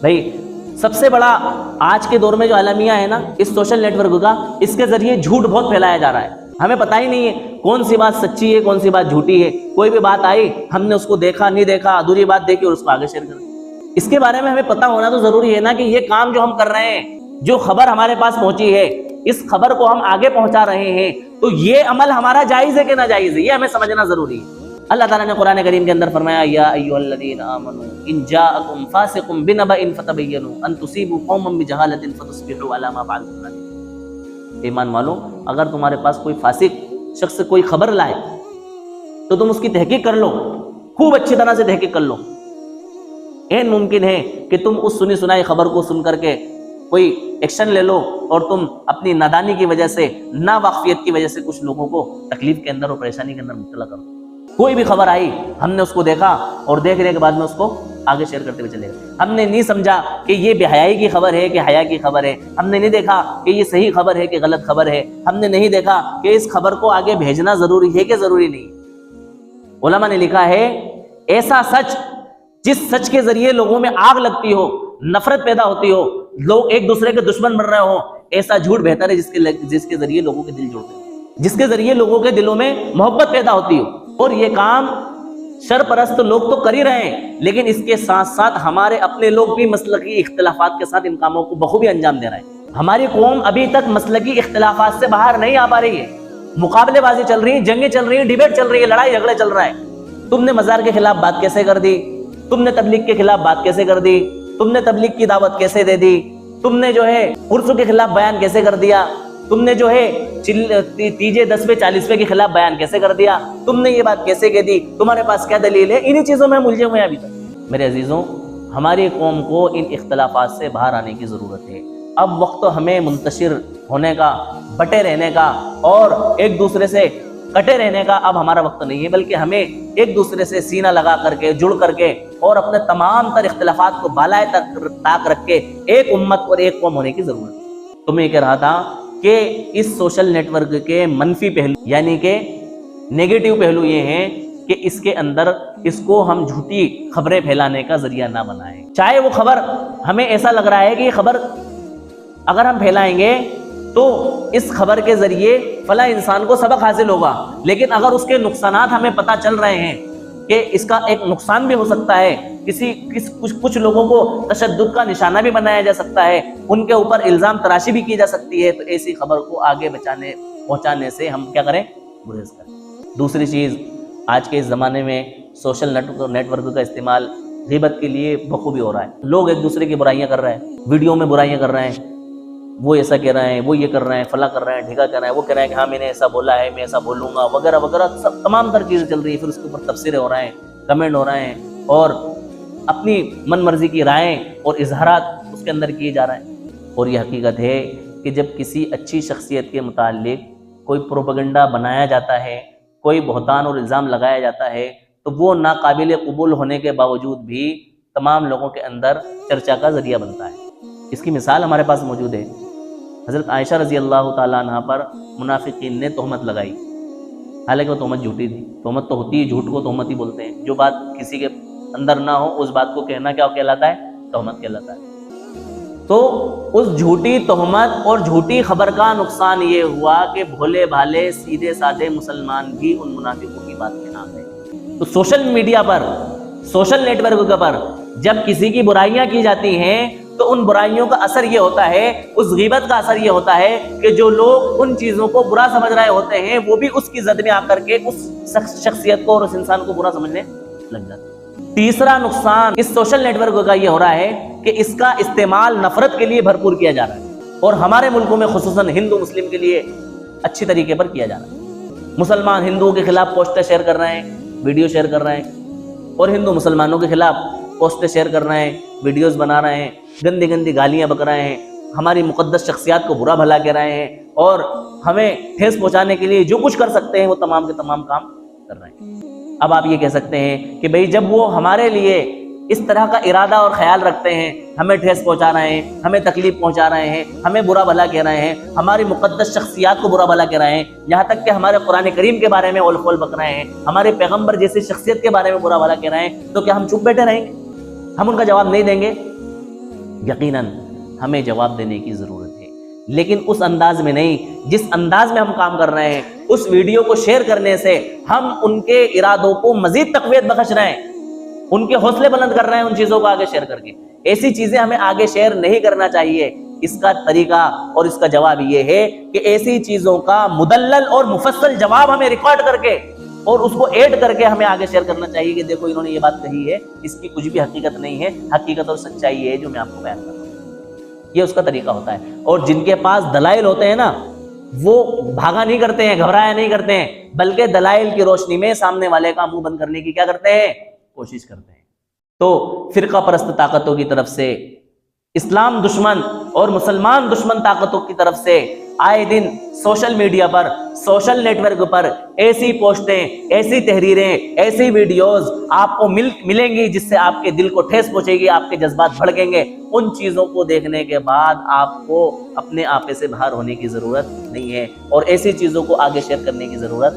بھائی سب سے بڑا آج کے دور میں جو المیہ ہے نا اس سوشل نیٹ ورک کا، اس کے ذریعے جھوٹ بہت پھیلایا جا رہا ہے. ہمیں پتہ ہی نہیں ہے کون سی بات سچی ہے کون سی بات جھوٹی ہے. کوئی بھی بات آئی ہم نے اس کو دیکھا نہیں دیکھا، ادھوری بات دیکھی اور اس کو آگے شیئر کر دیا. اس کے بارے میں ہمیں پتہ ہونا تو ضروری ہے نا کہ یہ کام جو ہم کر رہے ہیں، جو خبر ہمارے پاس پہنچی ہے اس خبر کو ہم آگے پہنچا رہے ہیں، تو یہ عمل ہمارا جائز ہے کہ ناجائز ہے، یہ ہمیں سمجھنا ضروری ہے. اللہ تعالیٰ نے قرآن کریم کے اندر فرمایا یا ایھا الذین آمنوا ان جاءکم فاسق بنبأ فتبینوا ان تصیبوا قوما بجہالۃ فتصبحوا علی ما فعلتم نادمین. ایمان والو، اگر تمہارے پاس کوئی فاسق شخص کوئی خبر لائے تو تم اس کی تحقیق کر لو، خوب اچھی طرح سے تحقیق کر لو. این ممکن ہے کہ تم اس سنی سنائی خبر کو سن کر کے کوئی ایکشن لے لو اور تم اپنی نادانی کی وجہ سے، ناواقفیت کی وجہ سے کچھ لوگوں کو تکلیف کے اندر اور پریشانی کے اندر مبتلا کرو. کوئی بھی خبر آئی ہم نے اس کو دیکھا اور دیکھنے کے بعد میں اس کو آگے شیئر کرتے ہوئے چلے گئے. ہم نے نہیں سمجھا کہ یہ بے حیائی کی خبر ہے کہ حیا کی خبر ہے. ہم نے نہیں دیکھا کہ یہ صحیح خبر ہے کہ غلط خبر ہے. ہم نے نہیں دیکھا کہ اس خبر کو آگے بھیجنا ضروری ہے کہ ضروری نہیں. علماء نے لکھا ہے ایسا سچ جس سچ کے ذریعے لوگوں میں آگ لگتی ہو، نفرت پیدا ہوتی ہو، لوگ ایک دوسرے کے دشمن بن رہے ہوں، ایسا جھوٹ بہتر ہے جس کے ذریعے لوگوں کے دل جڑتے ہو، جس کے ذریعے لوگوں کے دلوں میں محبت پیدا ہوتی ہو. اور یہ کام شر پرست لوگ تو کر ہی رہے ہیں، لیکن اس کے ساتھ ساتھ ہمارے اپنے لوگ بھی مسلکی اختلافات کے ساتھ ان کاموں کو بخوبی انجام دے رہے ہیں. ہماری قوم ابھی تک مسلکی اختلافات سے باہر نہیں آ پا رہی ہے. مقابلے بازی چل رہی ہیں، جنگیں چل رہی ہیں، ڈیبیٹ چل رہی ہے، لڑائی جھگڑے چل رہا ہے. تم نے مزار کے خلاف بات کیسے کر دی، تم نے تبلیغ کے خلاف بات کیسے کر دی، تم نے تبلیغ کی دعوت کیسے دے دی، تم نے جو ہے عرس کے خلاف بیان کیسے کر دیا، تم نے جو ہے تیجے 10ویں 40ویں کے خلاف بیان کیسے کر دیا، تم نے یہ بات کیسے کہہ دی، تمہارے پاس کیا دلیل ہے. انہی چیزوں میں الجھے ہوئے ہیں ابھی تک. میرے عزیزوں، ہماری قوم کو ان اختلافات سے باہر آنے کی ضرورت ہے. اب وقت ہمیں منتشر ہونے کا، بٹے رہنے کا اور ایک دوسرے سے کٹے رہنے کا اب ہمارا وقت نہیں ہے، بلکہ ہمیں ایک دوسرے سے سینہ لگا کر کے، جڑ کر کے اور اپنے تمام تر اختلافات کو بالائے طاق رکھ کے ایک امت اور ایک قوم ہونے کی ضرورت ہے. تو میں یہ کہہ رہا تھا کہ اس سوشل نیٹ ورک کے منفی پہلو یعنی کہ نیگیٹو پہلو یہ ہیں کہ اس کے اندر اس کو ہم جھوٹی خبریں پھیلانے کا ذریعہ نہ بنائیں. چاہے وہ خبر ہمیں ایسا لگ رہا ہے کہ یہ خبر اگر ہم پھیلائیں گے تو اس خبر کے ذریعے فلاں انسان کو سبق حاصل ہوگا، لیکن اگر اس کے نقصانات ہمیں پتہ چل رہے ہیں کہ اس کا ایک نقصان بھی ہو سکتا ہے، کچھ لوگوں کو تشدد کا نشانہ بھی بنایا جا سکتا ہے، ان کے اوپر الزام تراشی بھی کی جا سکتی ہے، تو ایسی خبر کو آگے پہنچانے سے ہم کیا کریں؟ گریز کریں. دوسری چیز، آج کے اس زمانے میں سوشل نیٹ ورک کا استعمال غیبت کے لیے بخوبی ہو رہا ہے. لوگ ایک دوسرے کی برائیاں کر رہے ہیں، ویڈیو میں برائیاں کر رہے ہیں، وہ ایسا کہہ رہے ہیں، وہ یہ کر رہے ہیں، فلاں کر رہے ہیں، ڈھیکا کر رہے ہیں، وہ کہہ رہے ہیں کہ ہاں میں نے ایسا بولا ہے، میں ایسا بولوں گا، وغیرہ وغیرہ، سب تمام تر چیزیں چل رہی ہیں. پھر اس کے اوپر تبصرے ہو رہے ہیں، کمنٹ ہو رہے ہیں اور اپنی من مرضی کی رائیں اور اظہارات اس کے اندر کیے جا رہے ہیں. اور یہ حقیقت ہے کہ جب کسی اچھی شخصیت کے متعلق کوئی پروپیگنڈا بنایا جاتا ہے، کوئی بہتان اور الزام لگایا جاتا ہے، تو وہ ناقابل قبول ہونے کے باوجود بھی تمام لوگوں کے اندر چرچا کا ذریعہ بنتا ہے. اس کی مثال ہمارے پاس موجود ہے. حضرت عائشہ رضی اللہ تعالیٰ عنہ پر منافقین نے تہمت لگائی، حالانکہ وہ تہمت جھوٹی تھی. تہمت تو ہوتی ہے، جھوٹ کو تہمت ہی بولتے ہیں. جو بات کسی کے اندر نہ ہو اس بات کو کہنا کیا کہلاتا ہے؟ تہمت کہلاتا ہے. تو اس جھوٹی تہمت اور جھوٹی خبر کا نقصان یہ ہوا کہ بھولے بھالے سیدھے سادے مسلمان بھی ان منافقوں کی بات میں آ گئے. تو سوشل میڈیا پر، سوشل نیٹ ورک پر جب کسی کی برائیاں کی جاتی ہیں تو ان برائیوں کا اثر یہ ہوتا ہے، اس غیبت کا اثر یہ ہوتا ہے کہ جو لوگ ان چیزوں کو برا سمجھ رہے ہوتے ہیں وہ بھی اس کی زد میں آ کر کے اس شخصیت کو اور اس انسان کو برا سمجھنے لگ جاتے ہیں. تیسرا نقصان اس سوشل نیٹ ورک کا یہ ہو رہا ہے کہ اس کا استعمال نفرت کے لیے بھرپور کیا جا رہا ہے، اور ہمارے ملکوں میں خصوصاً ہندو مسلم کے لیے اچھی طریقے پر کیا جا رہا ہے. مسلمان ہندوؤں کے خلاف پوسٹیں شیئر کر رہے ہیں، ویڈیو شیئر کر رہے ہیں، اور ہندو مسلمانوں کے خلاف پوسٹیں شیئر کر رہے ہیں، ویڈیوز بنا رہے ہیں، گندی گندی گالیاں بک رہے ہیں، ہماری مقدس شخصیات کو برا بھلا کہہ رہے ہیں، اور ہمیں ٹھیس پہنچانے کے لیے جو کچھ کر سکتے ہیں وہ تمام کے تمام کام کر رہے ہیں. اب آپ یہ کہہ سکتے ہیں کہ بھئی جب وہ ہمارے لیے اس طرح کا ارادہ اور خیال رکھتے ہیں، ہمیں ٹھیس پہنچا رہے ہیں، ہمیں تکلیف پہنچا رہے ہیں، ہمیں برا بھلا کہہ رہے ہیں، ہماری مقدس شخصیات کو برا بھلا کہہ رہے ہیں، یہاں تک کہ ہمارے قرآن کریم کے بارے میں اول فول بک رہے ہیں، ہمارے پیغمبر جیسی شخصیت کے بارے میں برا بھلا کہہ رہے ہیں، تو کیا ہم چپ بیٹھے رہیں گے؟ ہم ان کا جواب نہیں دیں گے؟ یقیناً ہمیں جواب دینے کی ضرورت ہے، لیکن اس انداز میں نہیں جس انداز میں ہم کام کر رہے ہیں۔ اس ویڈیو کو شیئر کرنے سے ہم ان کے ارادوں کو مزید تقویت بخش رہے ہیں، ان کے حوصلے بلند کر رہے ہیں ان چیزوں کو آگے شیئر کر کے۔ ایسی چیزیں ہمیں آگے شیئر نہیں کرنا چاہیے۔ اس کا طریقہ اور اس کا جواب یہ ہے کہ ایسی چیزوں کا مدلل اور مفصل جواب ہمیں ریکارڈ کر کے اور اس کو ایڈ کر کے ہمیں آگے شیئر کرنا چاہیے کہ دیکھو انہوں نے یہ بات کہی ہے، اس کی کچھ بھی حقیقت نہیں ہے، حقیقت اور سچائی یہ ہے جو میں آپ کو بیان کر رہا ہوں۔ یہ اس کا طریقہ ہوتا ہے۔ اور جن کے پاس دلائل ہوتے ہیں نا، وہ بھاگا نہیں کرتے ہیں، گھبرایا نہیں کرتے ہیں، بلکہ دلائل کی روشنی میں سامنے والے کا منہ بند کرنے کی کیا کرتے ہیں؟ کوشش کرتے ہیں۔ تو فرقہ پرست طاقتوں کی طرف سے، اسلام دشمن اور مسلمان دشمن طاقتوں کی طرف سے آئے دن سوشل میڈیا پر، سوشل نیٹ ورک پر ایسی پوسٹیں، ایسی تحریریں، ایسی ویڈیوز آپ کو ملیں گی جس سے آپ کے دل کو ٹھیس پہنچے گی، آپ کے جذبات بھڑکیں گے۔ ان چیزوں کو دیکھنے کے بعد آپ کو اپنے آپے سے باہر ہونے کی ضرورت نہیں ہے اور ایسی چیزوں کو آگے شیئر کرنے کی ضرورت